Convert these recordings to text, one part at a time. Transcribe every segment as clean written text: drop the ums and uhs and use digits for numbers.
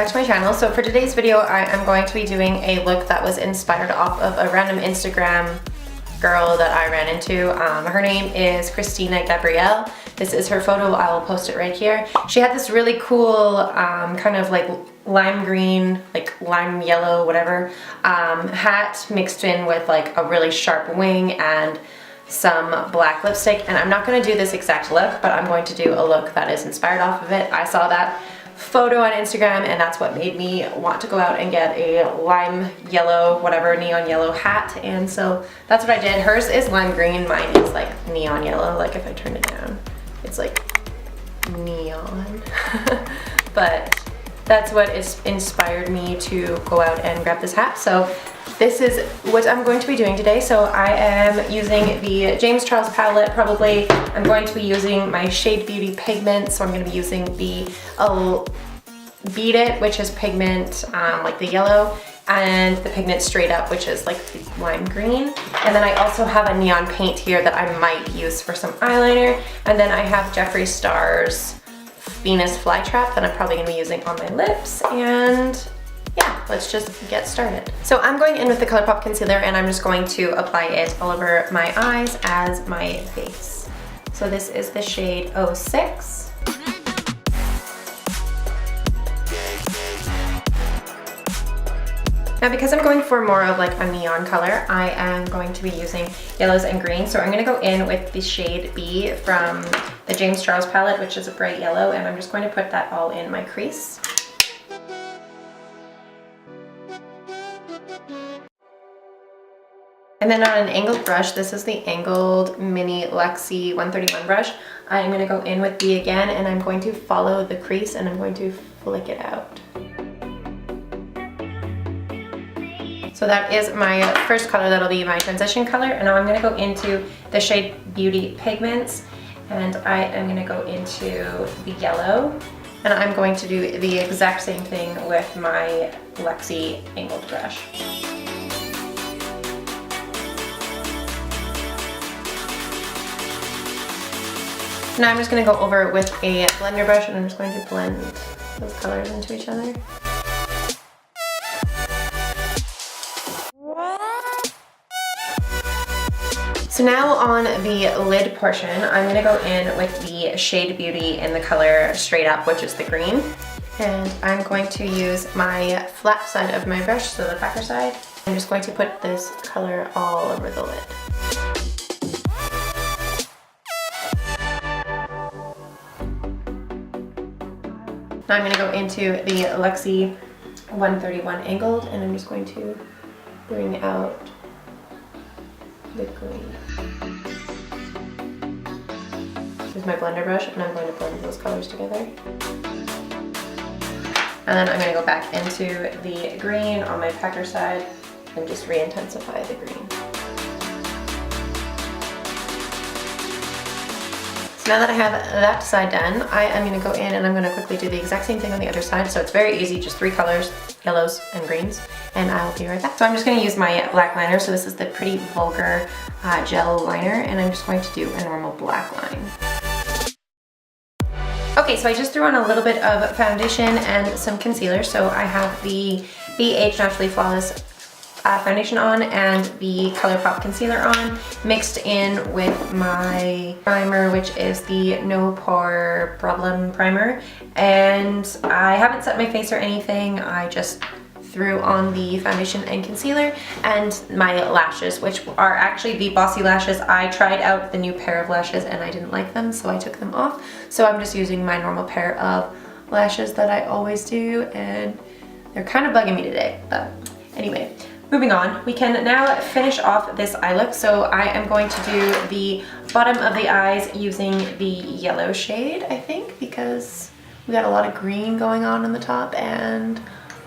back to my channel. So for today's video, I am going to be doing a look that was inspired off of a random Instagram girl that I ran into. Her name is Christiana Gabriel. This is her photo. I will post it right here. She had this really cool kind of like lime green, like lime yellow, whatever, hat mixed in with like a really sharp wing and some black lipstick. And I'm not going to do this exact look, but I'm going to do a look that is inspired off of it. I saw that photo on Instagram and that's what made me want to go out and get a lime yellow, whatever, neon yellow hat. And so that's what I did. Hers is lime green, mine is like neon yellow. Like if I turn it down, it's like neon. But that's what is inspired me to go out and grab this hat. So this is what I'm going to be doing today. So I am using the James Charles palette probably. I'm going to be using my Shade Beauty pigment. So I'm going to be using the Beat It, which is pigment like the yellow, and the pigment Straight Up, which is like the lime green. And then I also have a neon paint here that I might use for some eyeliner. And then I have Jeffree Star's Venus Flytrap that I'm probably going to be using on my lips. And yeah, let's just get started. So I'm going in with the ColourPop concealer and I'm just going to apply it all over my eyes as my base. So this is the shade 06. Now because I'm going for more of like a neon color, I am going to be using yellows and greens. So I'm going to go in with the shade B from the James Charles palette, which is a bright yellow, and I'm just going to put that all in my crease. And then on an angled brush, this is the angled mini Luxie 131 brush, I'm going to go in with B again and I'm going to follow the crease and I'm going to flick it out. So that is my first color, that'll be my transition color. And now I'm going to go into the Shade Beauty pigments and I am going to go into the yellow and I'm going to do the exact same thing with my Luxie angled brush. Now I'm just going to go over with a blender brush and I'm just going to blend those colors into each other. So now on the lid portion, I'm going to go in with the Shade Beauty in the color Straight Up, which is the green. And I'm going to use my flat side of my brush, so the backer side. I'm just going to put this color all over the lid. Now I'm going to go into the Luxie 131 angled and I'm just going to bring out the green. Here's my blender brush and I'm going to blend those colors together. And then I'm going to go back into the green on my packer side and just re-intensify the green. So now that I have that side done, I am going to go in and I'm going to quickly do the exact same thing on the other side. So it's very easy, just 3 colors, yellows and greens, and I'll be right back. So I'm just going to use my black liner. So this is the Pretty Vulgar gel liner, and I'm just going to do a normal black line. Okay, so I just threw on a little bit of foundation and some concealer. So I have the BH Naturally Flawless foundation on and the ColourPop concealer on, mixed in with my primer, which is the No Pore Problem primer. And I haven't set my face or anything, I just threw on the foundation and concealer and my lashes, which are actually the Bossy lashes. I tried out the new pair of lashes and I didn't like them, so I took them off. So I'm just using my normal pair of lashes that I always do, and they're kind of bugging me today, but anyway. Moving on, we can now finish off this eye look. So I am going to do the bottom of the eyes using the yellow shade, I think, because we got a lot of green going on the top and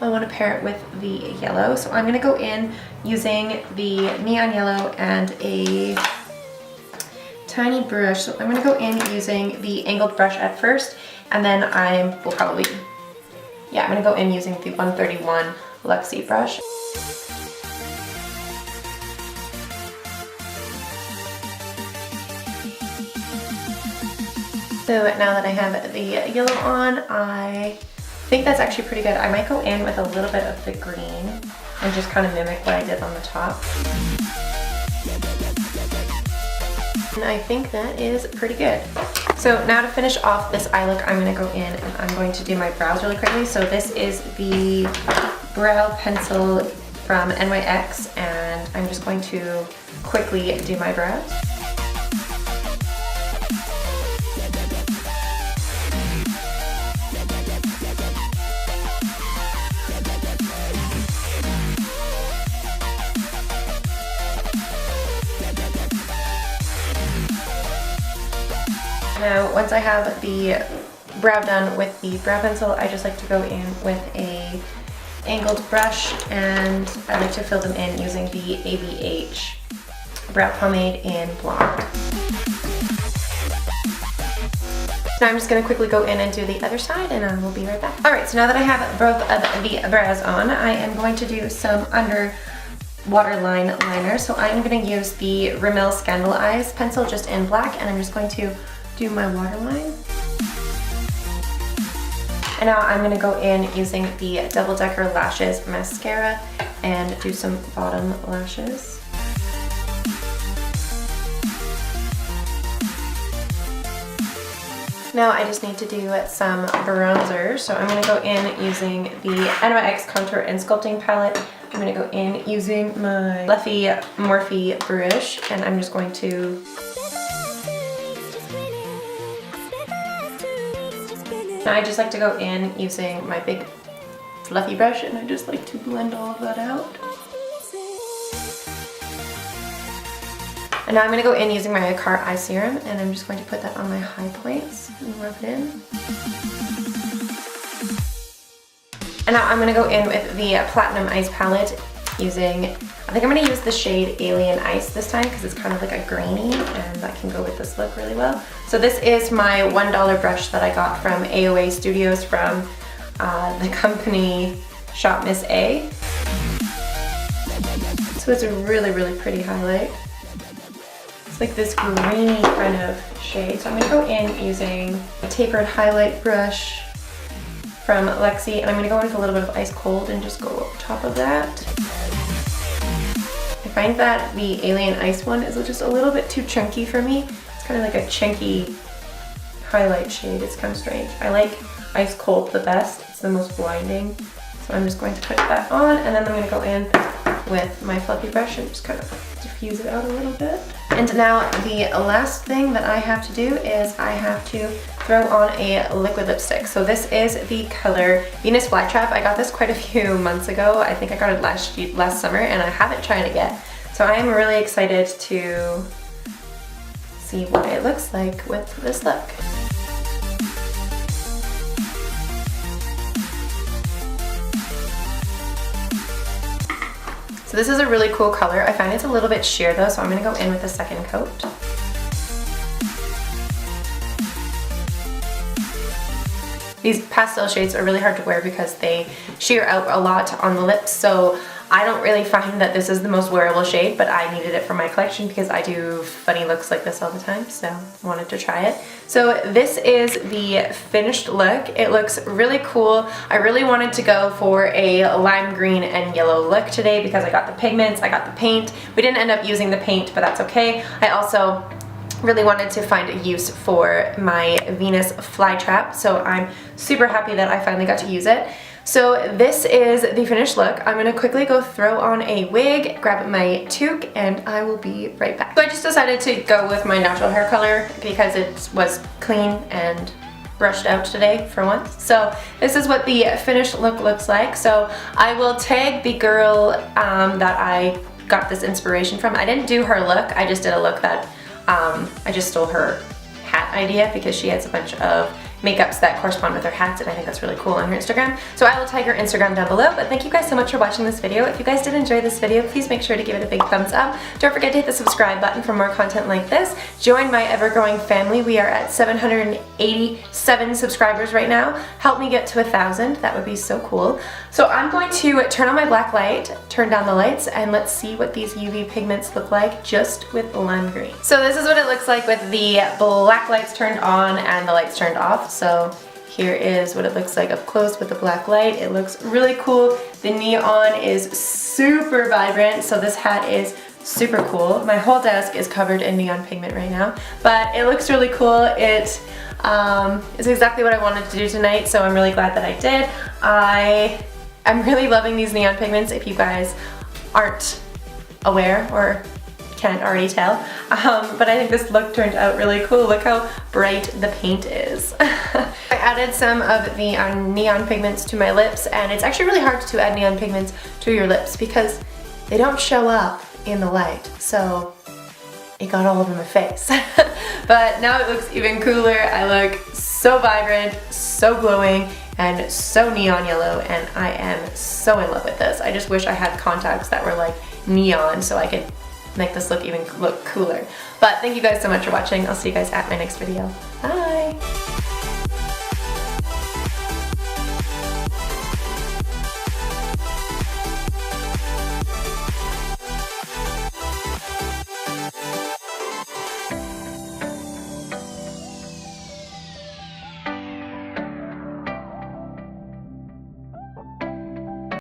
I want to pair it with the yellow. So I'm going to go in using the neon yellow and a tiny brush. So I'm going to go in using the angled brush at first, and then I'm going to go in using the 131 Luxie brush. So now that I have the yellow on, I think that's actually pretty good. I might go in with a little bit of the green and just kind of mimic what I did on the top. And I think that is pretty good. So now to finish off this eye look, I'm going to go in and I'm going to do my brows really quickly. So this is the brow pencil from NYX, and I'm just going to quickly do my brows. Now, once I have the brow done with the brow pencil, I just like to go in with a angled brush, and I like to fill them in using the ABH brow pomade in blonde. Now I'm just going to quickly go in and do the other side, and I will be right back. Alright, so now that I have both of the brows on, I am going to do some under waterline liner. So I'm going to use the Rimmel Scandal Eyes pencil just in black, and I'm just going to do my waterline. And now I'm going to go in using the Double Decker Lashes mascara and do some bottom lashes. Now I just need to do some bronzer, so I'm going to go in using the NYX Contour and Sculpting Palette. I'm going to go in using my Fluffy Morphe brush, and I'm just going to I just like to go in using my big fluffy brush, and I just like to blend all of that out. And now I'm going to go in using my Car Eye Serum, and I'm just going to put that on my high points and rub it in. And now I'm going to go in with the Platinum Ice palette using, I think I'm going to use the shade Alien Ice this time because it's kind of like a grainy, and that can go with this look really well. So this is my $1 brush that I got from AOA Studios from the company Shop Miss A. So it's a really, really pretty highlight. It's like this grainy kind of shade. So I'm going to go in using a tapered highlight brush from Lexi, and I'm going to go in with a little bit of Ice Cold and just go over top of that. I find that the Alien Ice one is just a little bit too chunky for me. It's kind of like a chunky highlight shade. It's kind of strange. I like Ice Cold the best. It's the most blinding. So I'm just going to put that on, and then I'm going to go in with my fluffy brush and just kind of diffuse it out a little bit. And now the last thing that I have to do is I have to throw on a liquid lipstick. So this is the color Venus Flytrap. I got this quite a few months ago. I think I got it last summer, and I haven't tried it yet. So I am really excited to see what it looks like with this look. So this is a really cool color. I find it's a little bit sheer though, so I'm going to go in with a second coat. These pastel shades are really hard to wear because they sheer out a lot on the lips, so I don't really find that this is the most wearable shade, but I needed it for my collection because I do funny looks like this all the time, so I wanted to try it. So this is the finished look. It looks really cool. I really wanted to go for a lime green and yellow look today because I got the pigments, I got the paint. We didn't end up using the paint, but that's okay. I also really wanted to find a use for my Venus Flytrap, so I'm super happy that I finally got to use it. So this is the finished look. I'm going to quickly go throw on a wig, grab my toque, and I will be right back. So I just decided to go with my natural hair color because it was clean and brushed out today for once. So this is what the finished look looks like. So I will tag the girl that I got this inspiration from. I didn't do her look, I just did a look that I just stole her hat idea because she has a bunch of makeups that correspond with her hats, and I think that's really cool on her Instagram. So I will tag her Instagram down below, but thank you guys so much for watching this video. If you guys did enjoy this video, please make sure to give it a big thumbs up. Don't forget to hit the subscribe button for more content like this. Join my ever-growing family. We are at 787 subscribers right now. Help me get to 1,000. That would be so cool. So I'm going to turn on my black light, turn down the lights, and let's see what these UV pigments look like just with lime green. So this is what it looks like with the black lights turned on and the lights turned off. So Here is what it looks like up close with the black light. It looks really cool. The neon is super vibrant, so this hat is super cool. My whole desk is covered in neon pigment right now, but it looks really cool. It is exactly what I wanted to do tonight, so I'm really glad that I did. I'm really loving these neon pigments, if you guys aren't aware or can't already tell. But I think this look turned out really cool. Look how bright the paint is. I added some of the neon pigments to my lips, and it's actually really hard to add neon pigments to your lips because they don't show up in the light. So it got all over my face. But now it looks even cooler. I look so vibrant, so glowing, and so neon yellow, and I am so in love with this. I just wish I had contacts that were like neon so I could make this look even look cooler. But thank you guys so much for watching. I'll see you guys at my next video. Bye!